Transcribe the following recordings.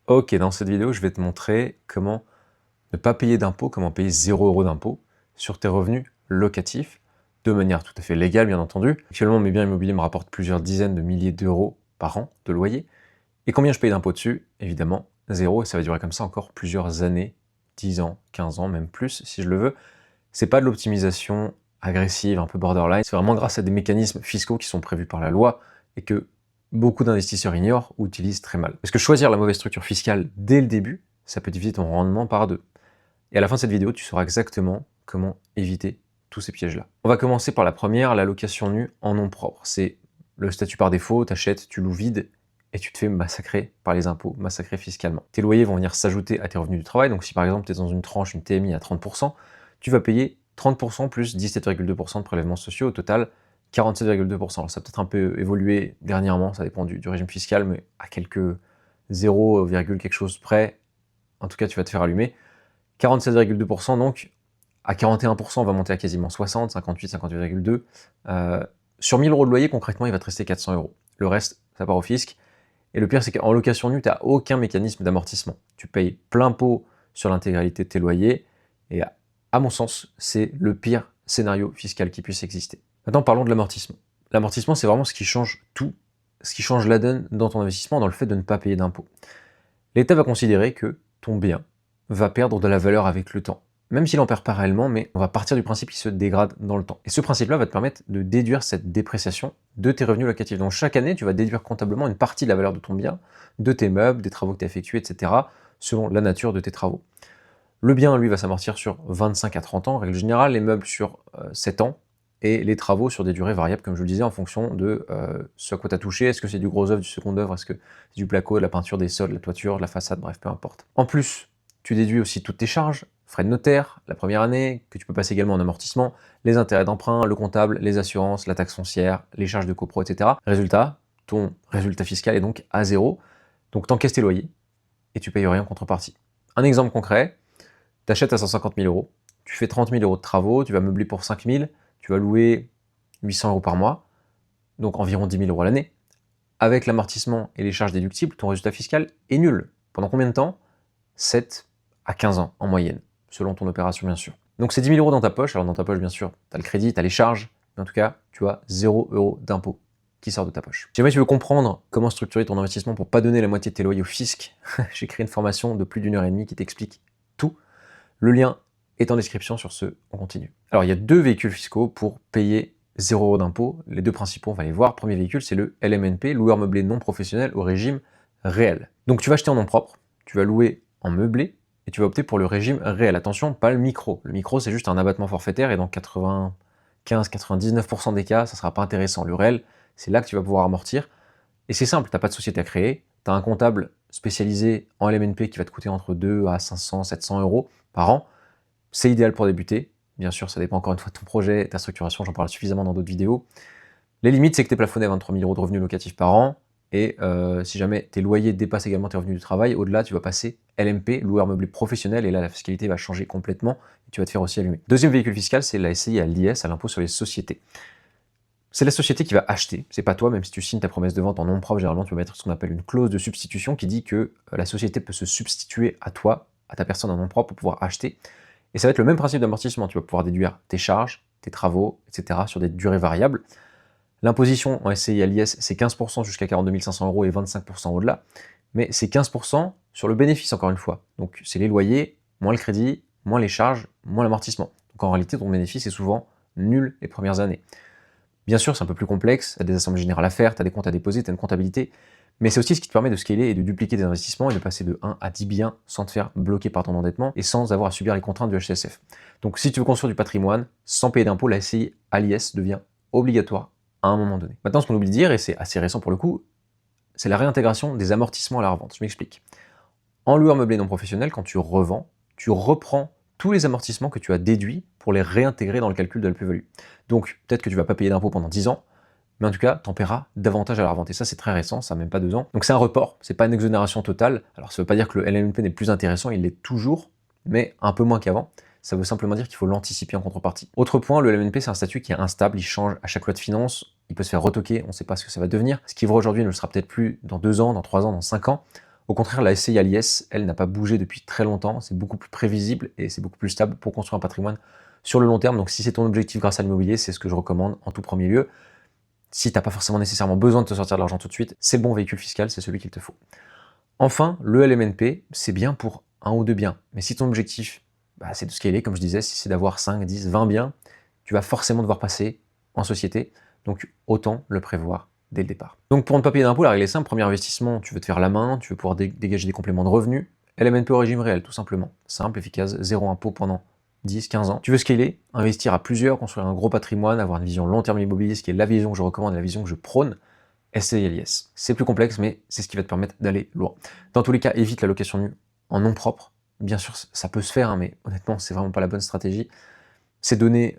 Ok, dans cette vidéo, je vais te montrer comment ne pas payer d'impôts, comment payer 0 € d'impôts sur tes revenus locatifs, de manière tout à fait légale, bien entendu. Actuellement, mes biens immobiliers me rapportent plusieurs dizaines de milliers d'euros par an de loyer. Et combien je paye d'impôts dessus? Évidemment, 0, et ça va durer comme ça encore plusieurs années, 10 ans, 15 ans, même plus, si je le veux. C'est pas de l'optimisation agressive, un peu borderline, c'est vraiment grâce à des mécanismes fiscaux qui sont prévus par la loi et que beaucoup d'investisseurs ignorent ou utilisent très mal. Parce que choisir la mauvaise structure fiscale dès le début, ça peut diviser ton rendement par deux. Et à la fin de cette vidéo, tu sauras exactement comment éviter tous ces pièges-là. On va commencer par la première, la location nue en nom propre. C'est le statut par défaut, t'achètes, tu loues vide, et tu te fais massacrer par les impôts, massacrer fiscalement. Tes loyers vont venir s'ajouter à tes revenus du travail, donc si par exemple tu es dans une tranche, une TMI à 30%, tu vas payer 30% plus 17,2% de prélèvements sociaux, au total 47,2%. Alors ça a peut-être un peu évolué dernièrement, ça dépend du régime fiscal, mais à quelques 0, quelque chose près, en tout cas tu vas te faire allumer. 47,2%, donc à 41%, on va monter à quasiment 60, 58, 58,2. Sur 1000 € de loyer, concrètement, il va te rester 400 €. Le reste, ça part au fisc. Et le pire, c'est qu'en location nue, tu n'as aucun mécanisme d'amortissement. Tu payes plein pot sur l'intégralité de tes loyers. Et à mon sens, c'est le pire scénario fiscal qui puisse exister. Maintenant, parlons de l'amortissement. L'amortissement, c'est vraiment ce qui change tout, ce qui change la donne dans ton investissement, dans le fait de ne pas payer d'impôts. L'État va considérer que ton bien va perdre de la valeur avec le temps. Même s'il n'en perd pas réellement, mais on va partir du principe qu'il se dégrade dans le temps. Et ce principe-là va te permettre de déduire cette dépréciation de tes revenus locatifs. Donc chaque année, tu vas déduire comptablement une partie de la valeur de ton bien, de tes meubles, des travaux que tu as effectués, etc., selon la nature de tes travaux. Le bien, lui, va s'amortir sur 25 à 30 ans, en règle générale, les meubles sur 7 ans, et les travaux sur des durées variables, comme je le disais, en fonction de ce à quoi tu as touché. Est-ce que c'est du gros œuvre, du second œuvre, est-ce que c'est du placo, de la peinture, des sols, de la toiture, de la façade, bref, peu importe. En plus, tu déduis aussi toutes tes charges, frais de notaire, la première année, que tu peux passer également en amortissement, les intérêts d'emprunt, le comptable, les assurances, la taxe foncière, les charges de copro, etc. Résultat, ton résultat fiscal est donc à 0, donc t'encaisses tes loyers, et tu payes rien en contrepartie. Un exemple concret, tu achètes à 150 000 €, tu fais 30 000 € de travaux, tu vas meubler pour 5 000, tu vas louer 800 € par mois, donc environ 10 000 € à l'année. Avec l'amortissement et les charges déductibles, ton résultat fiscal est nul. Pendant combien de temps? 7 à 15 ans en moyenne, selon ton opération bien sûr. Donc c'est 10 000 € dans ta poche. Alors dans ta poche, bien sûr, tu as le crédit, tu as les charges, mais en tout cas, tu as 0 € d'impôt qui sort de ta poche. Si jamais tu veux comprendre comment structurer ton investissement pour pas donner la moitié de tes loyers au fisc, j'ai créé une formation de plus d'1 h 30 qui t'explique tout. Le lien est en description. Sur ce, on continue. Alors il y a deux véhicules fiscaux pour payer 0 € d'impôt. Les deux principaux, on va les voir. Premier véhicule, c'est le LMNP, loueur meublé non professionnel au régime réel. Donc tu vas acheter en nom propre, tu vas louer en meublé, et tu vas opter pour le régime réel. Attention, pas le micro. Le micro, c'est juste un abattement forfaitaire, et dans 95-99% des cas, ça sera pas intéressant. Le réel, c'est là que tu vas pouvoir amortir. Et c'est simple, tu n'as pas de société à créer, tu as un comptable spécialisé en LMNP qui va te coûter entre 2 à 500, 700 € par an. C'est idéal pour débuter. Bien sûr, ça dépend encore une fois de ton projet, ta structuration, j'en parle suffisamment dans d'autres vidéos. Les limites, c'est que tu es plafonné à 23 000 € de revenus locatifs par an, et si jamais tes loyers dépassent également tes revenus du travail, au-delà, tu vas passer LMP, loueur meublé professionnel, et là, la fiscalité va changer complètement, et tu vas te faire aussi allumer. Deuxième véhicule fiscal, c'est la SCI à l'IS, à l'impôt sur les sociétés. C'est la société qui va acheter, c'est pas toi, même si tu signes ta promesse de vente en nom propre, généralement tu vas mettre ce qu'on appelle une clause de substitution qui dit que la société peut se substituer à toi, à ta personne en nom propre pour pouvoir acheter. Et ça va être le même principe d'amortissement, tu vas pouvoir déduire tes charges, tes travaux, etc. sur des durées variables. L'imposition en SCI à l'IS, c'est 15% jusqu'à 42 500 € et 25% au-delà, mais c'est 15% sur le bénéfice encore une fois. Donc c'est les loyers, moins le crédit, moins les charges, moins l'amortissement. Donc en réalité, ton bénéfice est souvent nul les premières années. Bien sûr, c'est un peu plus complexe, tu as des assemblées générales à faire, tu as des comptes à déposer, tu as une comptabilité, mais c'est aussi ce qui te permet de scaler et de dupliquer des investissements et de passer de 1 à 10 biens sans te faire bloquer par ton endettement et sans avoir à subir les contraintes du HCSF. Donc si tu veux construire du patrimoine, sans payer d'impôt, la SCI à l'IS devient obligatoire à un moment donné. Maintenant, ce qu'on oublie de dire, et c'est assez récent pour le coup, c'est la réintégration des amortissements à la revente. Je m'explique. En loueur meublé non professionnel, quand tu revends, tu reprends tous les amortissements que tu as déduits pour les réintégrer dans le calcul de la plus-value. Donc, peut-être que tu ne vas pas payer d'impôt pendant 10 ans, mais en tout cas, tu en paieras davantage à la revente. Et ça, c'est très récent, ça n'a même pas 2 ans. Donc c'est un report, c'est pas une exonération totale. Alors ça ne veut pas dire que le LMNP n'est plus intéressant, il l'est toujours, mais un peu moins qu'avant. Ça veut simplement dire qu'il faut l'anticiper en contrepartie. Autre point, le LMNP, c'est un statut qui est instable, il change à chaque loi de finances, il peut se faire retoquer, on ne sait pas ce que ça va devenir. Ce qui est vrai aujourd'hui ne le sera peut-être plus dans 2 ans, dans 3 ans, dans 5 ans. Au contraire, la SCI à l'IS, elle n'a pas bougé depuis très longtemps, c'est beaucoup plus prévisible et c'est beaucoup plus stable pour construire un patrimoine sur le long terme. Donc si c'est ton objectif grâce à l'immobilier, c'est ce que je recommande en tout premier lieu. Si tu n'as pas forcément nécessairement besoin de te sortir de l'argent tout de suite, c'est le bon véhicule fiscal, c'est celui qu'il te faut. Enfin, le LMNP, c'est bien pour un ou deux biens. Mais si ton objectif, c'est de scaler, comme je disais, si c'est d'avoir 5, 10, 20 biens, tu vas forcément devoir passer en société. Donc autant le prévoir dès le départ. Donc pour ne pas payer d'impôt, la règle est simple. Premier investissement, tu veux te faire la main, tu veux pouvoir dégager des compléments de revenus. LMNP au régime réel, tout simplement. Simple, efficace, zéro impôt pendant 10, 15 ans. Tu veux scaler, investir à plusieurs, construire un gros patrimoine, avoir une vision long terme immobilier, ce qui est la vision que je recommande et la vision que je prône. SCI à l'IS. C'est plus complexe, mais c'est ce qui va te permettre d'aller loin. Dans tous les cas, évite la location nue en nom propre. Bien sûr, ça peut se faire, hein, mais honnêtement, c'est vraiment pas la bonne stratégie. C'est donner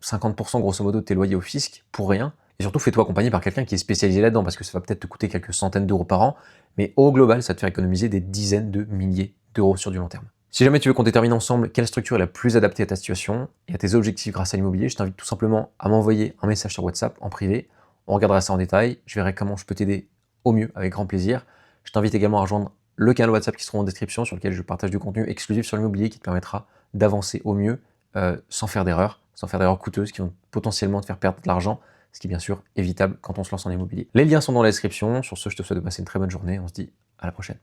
50% grosso modo de tes loyers au fisc pour rien. Et surtout, fais-toi accompagner par quelqu'un qui est spécialisé là-dedans, parce que ça va peut-être te coûter quelques centaines d'euros par an, mais au global, ça va te faire économiser des dizaines de milliers d'euros sur du long terme. Si jamais tu veux qu'on détermine ensemble quelle structure est la plus adaptée à ta situation et à tes objectifs grâce à l'immobilier, je t'invite tout simplement à m'envoyer un message sur WhatsApp en privé. On regardera ça en détail, je verrai comment je peux t'aider au mieux, avec grand plaisir. Je t'invite également à rejoindre le canal WhatsApp qui se trouve en description, sur lequel je partage du contenu exclusif sur l'immobilier qui te permettra d'avancer au mieux sans faire d'erreurs coûteuses qui vont potentiellement te faire perdre de l'argent, ce qui est bien sûr évitable quand on se lance en immobilier. Les liens sont dans la description. Sur ce, je te souhaite de passer une très bonne journée. On se dit à la prochaine.